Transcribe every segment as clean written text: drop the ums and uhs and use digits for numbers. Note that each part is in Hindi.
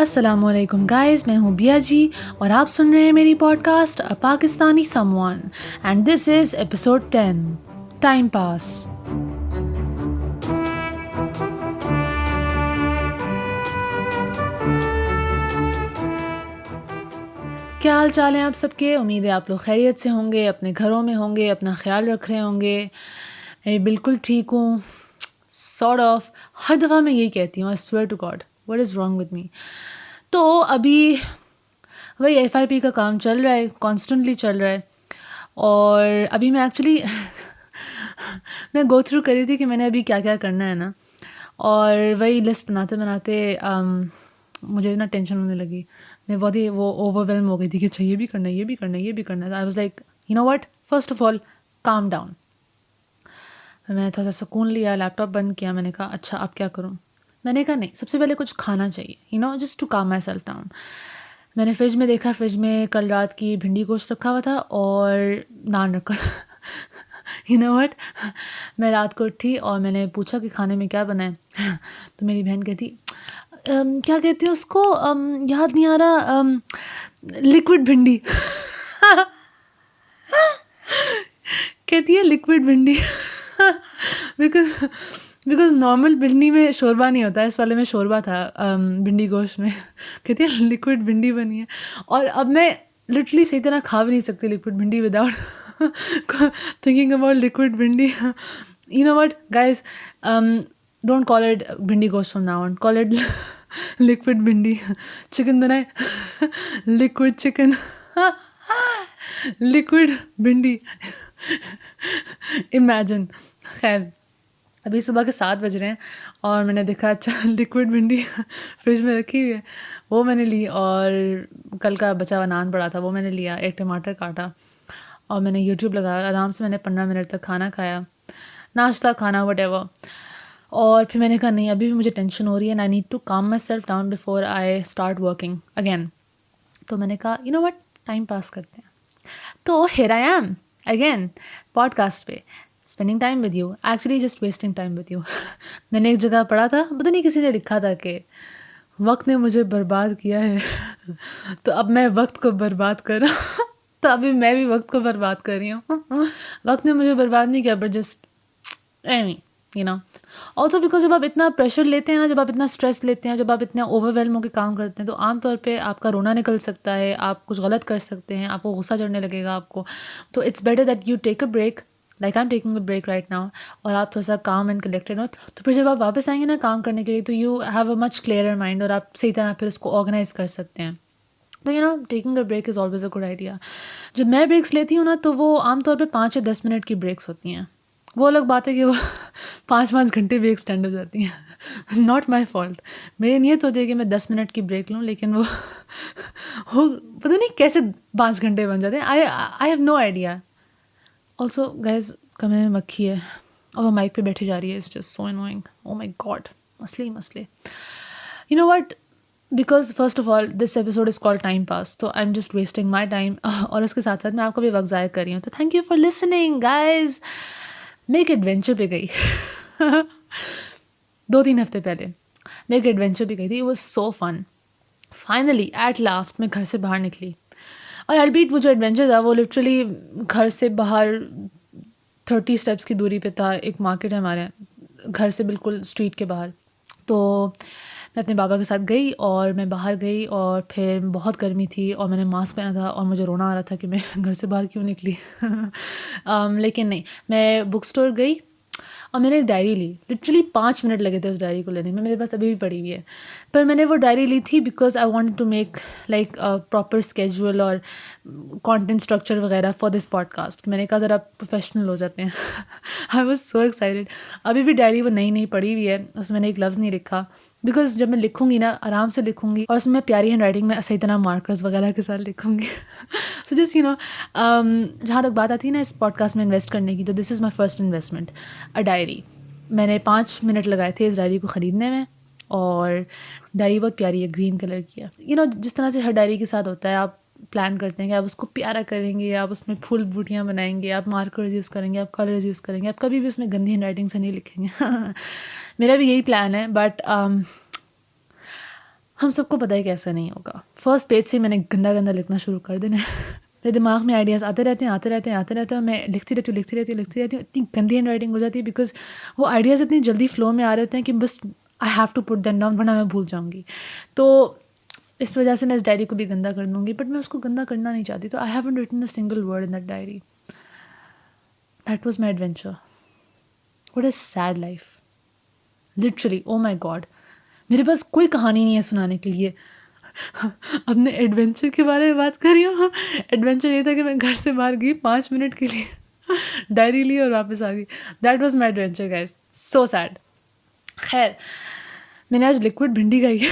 अस्सलामुअलैकुम गाइस, मैं हूँ बिया जी और आप सुन रहे हैं मेरी podcast a Pakistani someone and this is episode 10 time pass. क्या हाल चाल हैं आप सबके। उम्मीद है आप लोग खैरियत से होंगे, अपने घरों में होंगे, अपना ख्याल रख रहे होंगे। मैं बिल्कुल ठीक हूँ, सॉर्ट ऑफ। हर दफ़ा मैं यही कहती हूँ, I swear to God, what is wrong with me. तो अभी वही FIP का काम चल रहा है, कॉन्स्टेंटली चल रहा है। और अभी मैं एक्चुअली मैं गो थ्रू कर रही थी कि मैंने अभी क्या क्या करना है ना, और वही लिस्ट बनाते बनाते मुझे ना टेंशन होने लगी। मैं बहुत ही वो ओवरवेलम हो गई थी कि अच्छा ये भी करना है, ये भी करना है, ये भी करना है। I was like, you know what, first of all calm down. मैंने थोड़ा सा सुकून लिया, लैपटॉप बंद किया। मैंने कहा अच्छा अब क्या करूँ। मैंने कहा नहीं, सबसे पहले कुछ खाना चाहिए, you know, just to calm myself down. मैंने फ्रिज में देखा, फ्रिज में कल रात की भिंडी गोश्त रखा हुआ था और नान रखा यू नो व्हाट, मैं रात को उठी और मैंने पूछा कि खाने में क्या बनाए तो मेरी बहन कहती क्या कहती है उसको, याद नहीं आ रहा, लिक्विड भिंडी कहती है लिक्विड भिंडी बिकॉज बिकॉज नॉर्मल भिंडी में शोरबा नहीं होता है, इस वाले में शोरबा था भिंडी गोश्त में कहती है लिक्विड भिंडी बनी है। और अब मैं लिटरली सही तरह खा भी नहीं सकती लिक्विड भिंडी विदाउट थिंकिंग अबाउट लिक्विड भिंडी। You know what guys, don't call it भिंडी गोश्त from now on, call it liquid भिंडी। चिकन बनाए लिक्विड चिकन लिक्विड भिंडी इमेजिन। खैर, अभी सुबह के 7 बज रहे हैं और मैंने देखा अच्छा लिक्विड भिंडी फ्रिज में रखी हुई है, वो मैंने ली। और कल का बचा हुआ नान पड़ा था, वो मैंने लिया। एक टमाटर काटा और मैंने यूट्यूब लगाया, आराम से मैंने 15 मिनट तक खाना खाया, नाश्ता खाना वटेवर। और फिर मैंने कहा नहीं, अभी भी मुझे टेंशन हो रही है and I need to calm myself down before I start working again. तो मैंने कहा you know what, time pass करते हैं। तो here I am again podcast पे, spending time with you, actually just wasting time with you. मैंने एक जगह पढ़ा था, पता नहीं किसी ने लिखा था कि वक्त ने मुझे बर्बाद किया है तो अब मैं वक्त को बर्बाद कर रहा हूँ तो अभी मैं भी वक्त को बर्बाद कर रही हूँ। वक्त ने मुझे बर्बाद नहीं किया, but just you know. Also because जब आप इतना प्रेशर लेते हैं ना, जब आप इतना स्ट्रेस लेते हैं, जब आप इतना ओवरवेलम होकर काम करते हैं, तो आमतौर पे आपका रोना निकल सकता है, आप कुछ गलत कर सकते हैं, आपको गुस्सा चढ़ने लगेगा आपको। तो it's better that you take a break, like I am taking a break right now, और आप थोड़ा सा काम एंड कलेक्टेड हो। तो फिर जब आप वापस आएंगे ना काम करने के लिए, तो you have a much clearer mind और आप सही तरह फिर उसको ऑर्गेनाइज कर सकते हैं। तो you know, taking a break is always a good idea. जब मैं ब्रेक्स लेती हूँ ना, तो वो आमतौर पर 5 या 10 मिनट की ब्रेक्स होती हैं। वो अलग बात है कि वो 5-5 घंटे भी एक्सटेंड हो जाती हैं। Not my fault. मेरी नीयत होती है कि मैं 10 मिनट की ब्रेक लूँ, लेकिन वो पता नहीं कैसे 5 घंटे बन जाते हैं। I have no idea. Also guys, कमरे में मक्खी है और वो माइक पे बैठी जा रही है, it's just so annoying. Oh my God, मसले। You know what, because first of all this episode is called time pass, तो I am just wasting my time और इसके साथ साथ मैं आपका भी वक्त ज़ाया कर रही हूँ। तो thank you for listening guys. मैं एक एडवेंचर पे गई 2-3 हफ्ते पहले मैं एक एडवेंचर पे गई थी। It was so fun. Finally at last मैं घर से बाहर निकली, और अल्बीट वो जो एडवेंचर था वो लिटरली घर से बाहर 30 स्टेप्स की दूरी पे था। एक मार्केट है हमारे घर से बिल्कुल स्ट्रीट के बाहर। तो मैं अपने बाबा के साथ गई और मैं बाहर गई, और फिर बहुत गर्मी थी और मैंने मास्क पहना था और मुझे रोना आ रहा था कि मैं घर से बाहर क्यों निकली। लेकिन नहीं, मैं बुक स्टोर गई और मैंने एक डायरी ली। लिटरली 5 मिनट लगे थे उस डायरी को लेने में, मेरे पास अभी भी पड़ी हुई है। पर मैंने वो डायरी ली थी because I wanted to make like proper schedule और कंटेंट स्ट्रक्चर वगैरह फॉर दिस पॉडकास्ट। मैंने कहा ज़रा प्रोफेशनल हो जाते हैं। I was so excited. अभी भी डायरी वो नई पड़ी हुई है, उसमें मैंने एक लफ्ज़ नहीं लिखा, बिकॉज जब मैं लिखूंगी ना आराम से लिखूंगी, और उसमें प्यारी हैंड राइटिंग में सही तरह मार्कर्स वगैरह के साथ लिखूंगी। सो जस्ट यू नो, जहाँ तक बात आती है ना इस पॉडकास्ट में इन्वेस्ट करने की, तो this is my first investment, a diary. मैंने 5 मिनट लगाए थे इस डायरी को ख़रीदने में, और डायरी बहुत प्यारी है, ग्रीन कलर की है। यू नो, जिस तरह से हर डायरी के साथ होता है, आप प्लान करते हैं कि आप उसको प्यारा करेंगे, आप उसमें फूल बूटियाँ बनाएंगे, आप मार्कर्स यूज़ करेंगे, आप कलर्स यूज़ करेंगे, आप कभी भी उसमें गंदी हैंड राइटिंग से नहीं लिखेंगे। मेरा भी यही प्लान है, बट हम सबको पता है कि ऐसा नहीं होगा। फर्स्ट पेज से मैंने गंदा गंदा लिखना शुरू कर देना है। मेरे दिमाग में आइडियाज़ आते रहते हैं आते रहते हैं आते रहते हैं, और मैं लिखती रहती हूँ। इतनी गंदी हैंड राइटिंग हो जाती है बिकॉज वो आइडियाज़ इतनी जल्दी फ्लो में आ रहे होते हैं कि बस I have to put them down, वरना मैं भूल जाऊँगी। तो इस वजह से मैं इस डायरी को भी गंदा कर दूँगी, बट मैं उसको गंदा करना नहीं चाहती। तो I haven't written a single word in that diary. That was my adventure. What a sad life, literally. Oh my God, मेरे पास कोई कहानी नहीं है सुनाने के लिए। अपने एडवेंचर के बारे में बात कर रही हूँ। एडवेंचर ये था कि मैं घर से बाहर गई 5 मिनट के लिए, डायरी ली और वापस आ गई। That was my adventure guys, so sad. खैर, मैंने आज लिक्विड भिंडी खाई है।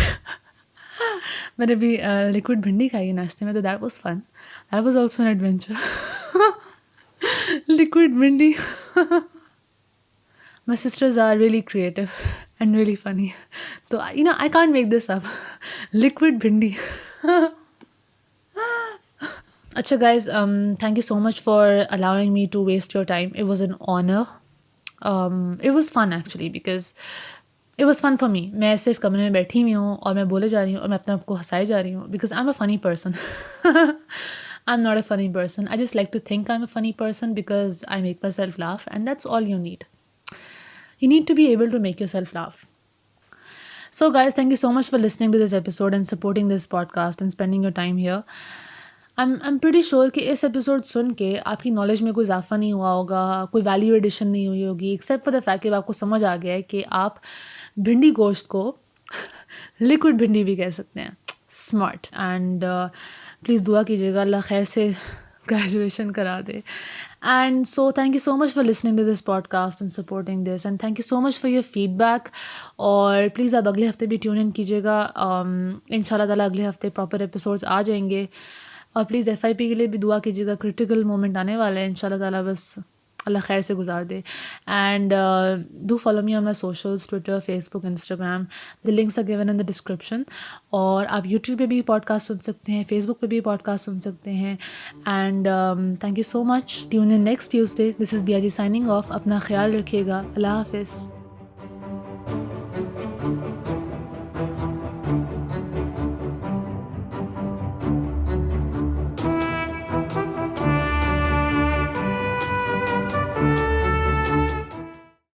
मैंने भी लिक्विड भिंडी खाई है नाश्ते में, तो that was fun. That was also an adventure. Liquid भिंडी। My sisters are really creative and really funny. So, I can't make this up. Liquid bhindi. Acha guys, thank you so much for allowing me to waste your time. It was an honor. It was fun actually because it was fun for me. मैं सिर्फ कमरे में बैठी हुई हूँ और मैं बोले जा रही हूँ और मैं अपने आप को हंसाए जा रही हूँ because I'm a funny person. I'm not a funny person. I just like to think I'm a funny person because I make myself laugh, and that's all you need. You need to be able to make yourself laugh. So guys, thank you so much for listening to this episode and supporting this podcast and spending your time here. I'm pretty sure कि इस एपिसोड सुन के आपकी नॉलेज में कोई इजाफा नहीं हुआ होगा, कोई वैल्यू एडिशन नहीं हुई होगी, एक्सेप्ट फॉर द फैक्ट कि आपको समझ आ गया है कि आप भिंडी गोश्त को लिक्विड भिंडी भी कह सकते हैं। स्मार्ट। एंड प्लीज़ दुआ कीजिएगा अल्लाह खैर से ग्रेजुएशन करा दे। And so thank you so much for listening to this podcast and supporting this, and thank you so much for your feedback. और प्लीज़ आप अगले हफ्ते भी ट्यून इन कीजिएगा। इंशाल्लाह ताला अगले हफ्ते प्रॉपर एपिसोड्स आ जाएंगे। और प्लीज़ FIP के लिए भी दुआ कीजिएगा, क्रिटिकल मोमेंट आने वाला है। इंशाल्लाह ताला बस अल्लाह खैर से गुजार दे। And do follow me on my socials, Twitter, Facebook, Instagram. The links are given in the description. और आप यूट्यूब पे भी पॉडकास्ट सुन सकते हैं, फेसबुक पे भी पॉडकास्ट सुन सकते हैं। And thank you so much. Tune in next Tuesday. This is BRG signing off. अपना ख्याल रखिएगा। अल्लाह हाफिज़।